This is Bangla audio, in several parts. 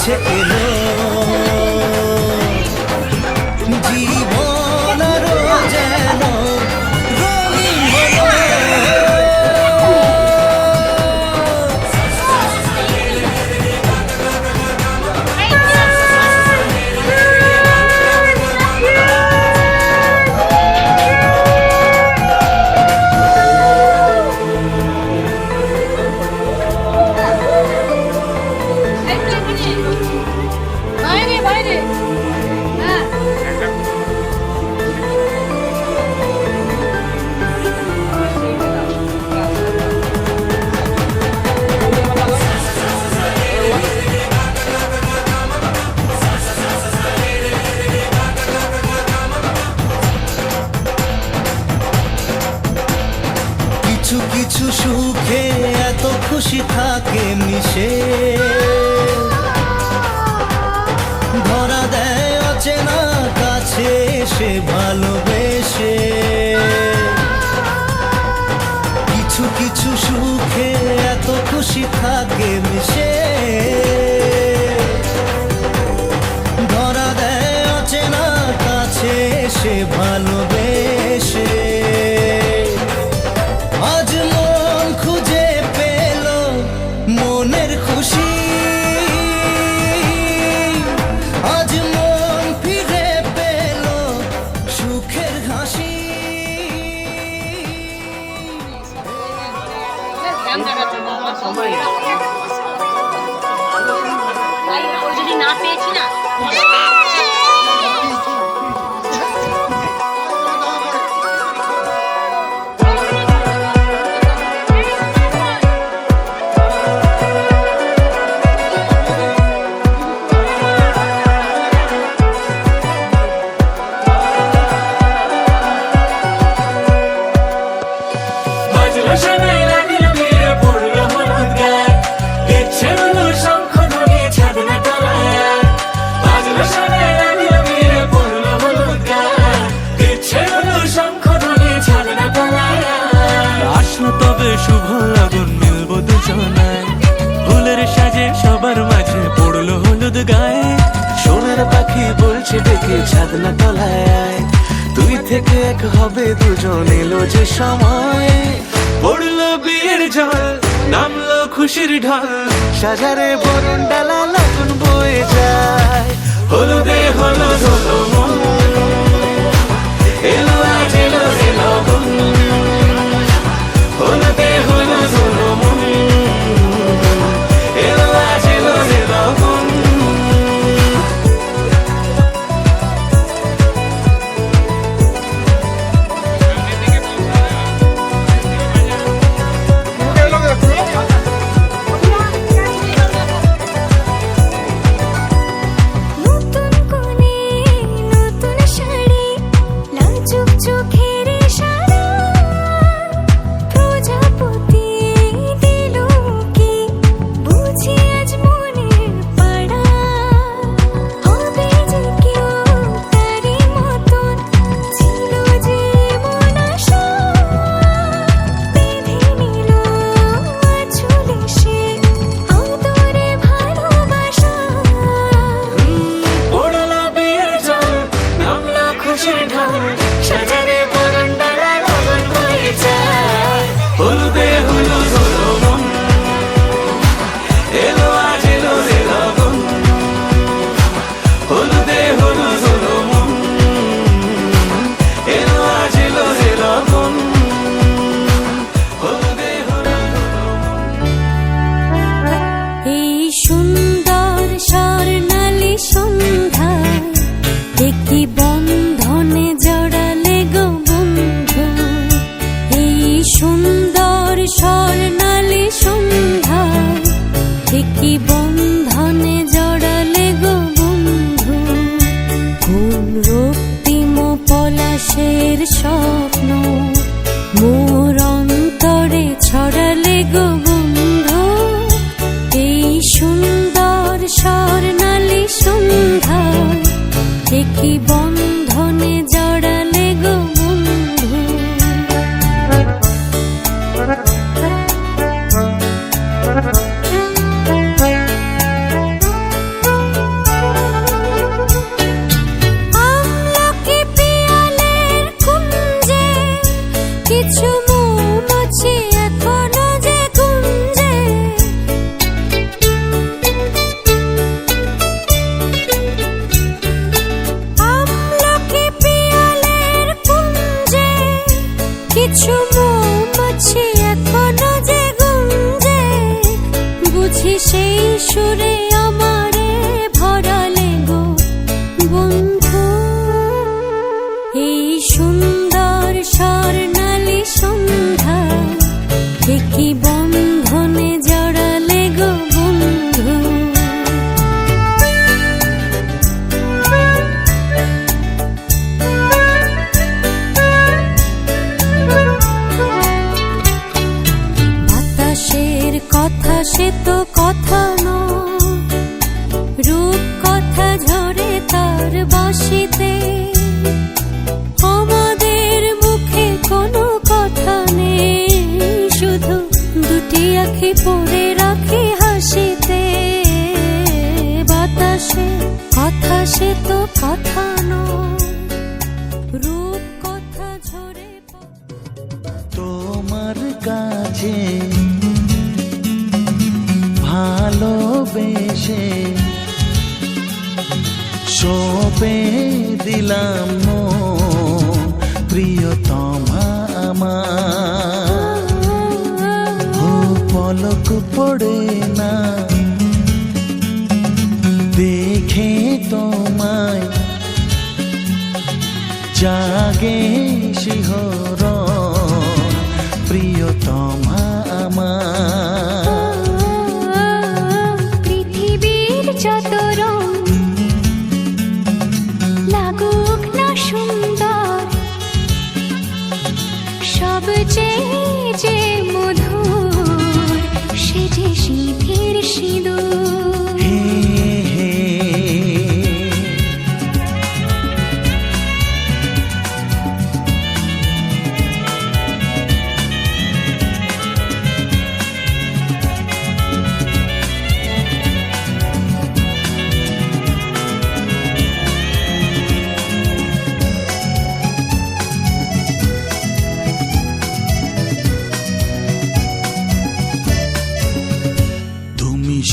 ভেসে এলো জীবন আরো যেন রঙিন হলো। কিছু কিছু সুখে এত খুশি থাকে মিশে, ধরা দেয় অচেনা কাছে সে ভালোবেসে। কিছু কিছু সুখে এত খুশি থাকে মিশে, ধরা দেয় অচেনা কাছে সে ভালোবেসে। আজ মন খুঁজে পেল মনের খুশি, আজ মন ফিরে পেল সুখের হাসি। যদি না পেয়েছি না তবে শুভ লগন মিলব দুজনায়, ফুলের সাজে সবার মাঝে পড়লো হলুদ গায়ে। সোনার পাখি বলছে ডেকে ছাদনা তলায়, তুই থেকে এক হবে দুজন, এলো যে সময়। পড়লো বিয়ের জল, নামলো খুশির ঢল, সাজারে বরণ ডালা লগন বয়ে যায়। হলুদে হলুদ হলো মন, এলো আজ এলো রে লগন। হলুদে হলুদ হলো মন, এলো আজ এলো রে লগন। নতুন কোণে নতুন সুরে আমারে ভরালে গো বন্ধু। এই সুন্দর স্বর্ণালী সন্ধ্যা কি বন্ধনে জড়ালে গো বন্ধু। বাতাসের কথা সে তো কথা নয়, রূপ কথা ঝরে তার বাঁশিতে। আমাদের মুখে কোনো কথা নেই, শুধু দুটি আঁখি পড়ে রাখি হাসিতে। বাতাসের কথা সে তো কথা নয়, রূপ কথা ঝরে তোমার কাছে ভালোবেসে সঁপে দিলাম মন, প্রিয়তমা আমার। ও পলক পড়ে না দেখে তোমায়, জাগে শিহরণ, প্রিয়তমা আমার। পৃথিবীর যত রং লাগুক না সুন্দর, সবচেয়ে যে মধুর সে যে সিঁথির সিঁদুর। হে হে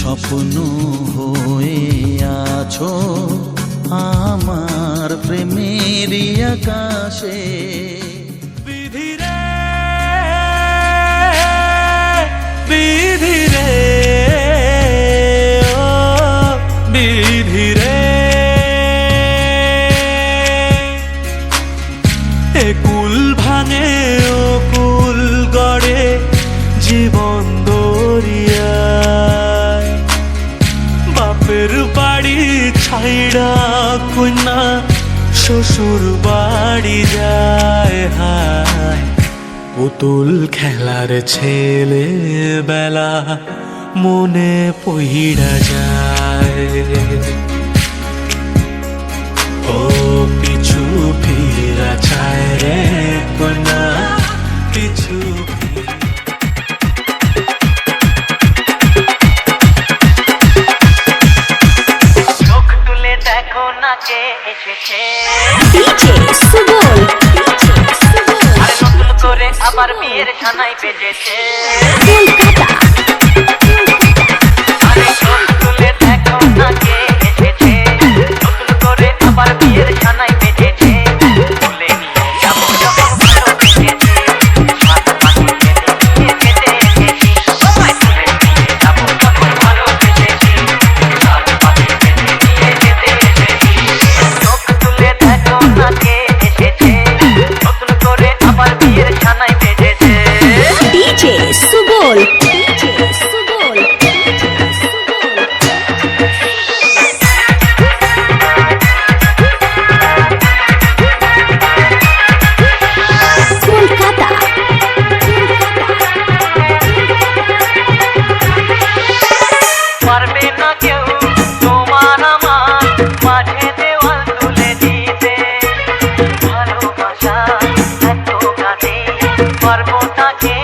স্বপ্ন হয়ে আছো আমার প্রেমের আকাশে। বিধিরে বিধিরে ও বিধিরে, এ কুল ভাঙে ও কুল গড়ে জীবন দরিয়ায়। বাপের বাড়ি ছাইড়া কন্যা শ্বশুর বাড়ি যায়, হায় পুতুল খেলার ছেলে বেলা মনে পইড়া যায়। ও পিছু ফিরা চায় রে কন্যা, পিছু ডিজে সুবল, আরে নতুন করে আবার বিয়ের সানাই বেজেছে কলকাতা। আরে চোখ তুলে দেখো না কে এসেছে, নতুন করে আবার বিয়ের সানাই বেজেছে। তুলে নিয়ে যাবো যখন ভালোবেসেছি, সাত পাখি নিয়ে যেতে এসেছি। তোমায় তুলে নিয়ে যাবো যখন ভালোবেসেছি, সাত পাখি নিয়ে যেতে এসেছি। চোখ তুলে দেখো না কে এসেছে, নতুন করে আবার বিয়ের সানাই বেজেছে। DJ Subal, DJ Subal, Kolkata. পারবে না কেউ তোমার আমার মাঝে দেওয়াল তুলে দিতে, ভালোবাসা এত কাছে পারবো তাকে